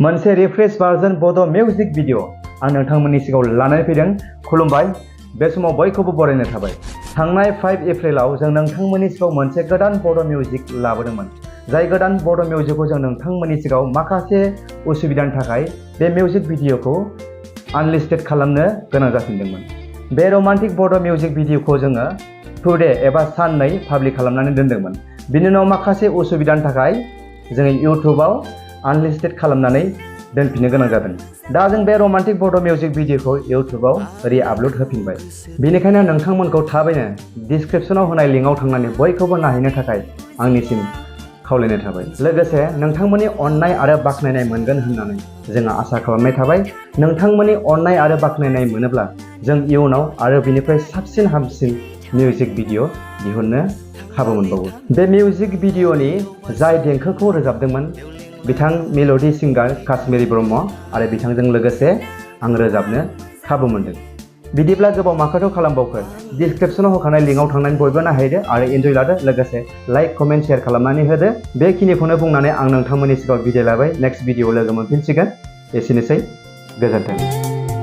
मोनसे रिफ्रेश भार्जन बड' music video आं नोंथांमोननि सिगाङाव लानानै फैदों। खुलुमबाय, बे समाव बयखौबो बरायनो थाबाय। थांनाय 5 एप्रिलाव जों नोंथांमोननि सिगाङाव मोनसे गोदान बड' मिउजिक लाबोदोंमोन। जाय गोदान बड' मिउजिकखौ जों नोंथांमोननि सिगाङाव माखासे उसुबिदानि थाखाय बे मिउजिक भिडिअखौ आनलिस्टेड खालामनो गोनां जाफिनदोंमोन। बे रमान्टिक बड' मिउजिक भिडिअखौ जोङो टुडे एबा साननै पाब्लिक खालामनानै दोनदोंमोन। बिनि उनाव माखासे उसुबिदानि थाखाय जोङो इउट्युबाव आनलिस्टेड खालामनानै दोनफिननो गोनां जादों। दा जों बे रमान्टिक बड' मिउजिक भिडिअखौ इउट्युबाव रि-आपल'ड होफिनबाय। बेनिखायनो नोंथांमोनखौ थाबैनो डिसक्रिप्शनाव होनाय लिंकआव थांनानै बयखौबो नायहैनो थाखाय आंनिसिम खावलायनाय थाबाय। लोगोसे नोंथांमोननि अननाय आरो बाख्नायनाय मोनगोन होननानै जोङो आसा खालामनाय थाबाय। नोंथांमोननि अननाय आरो बाख्नायनाय मोनोब्ला जों इयुनाव आरो बिनिफ्राय साबसिन हामसिन मिउजिक भिडिअ दिहुननो खाबु मोनबावो। बे मिउजिक भिडिअनि जाय देंखोखौ रोजाबदोंमोन बिथां मेल'डि सिंगार काश्मीरी ब्रह्म आरो बिथांजों लोगोसे आं रोजाबनो खाबु मोनदों। बिदिब्ला गोबाव माखौथ' खालामबावखो, डिसक्रिप्शनाव होखानाय लिंकआव थांनानै बयबो नायहैदो आरो एन्जय लादो। लोगोसे लाइक, कमेन्ट, शेयार खालामनानै होदो। बेखिनिखौनो बुंनानै आं नोंथांमोननि सिगाङाव बिदाय लाबाय। नेक्स्ट भिडिअ लोगो मोनफिनसिगोन। एसेनोसै, गोजोन्थों।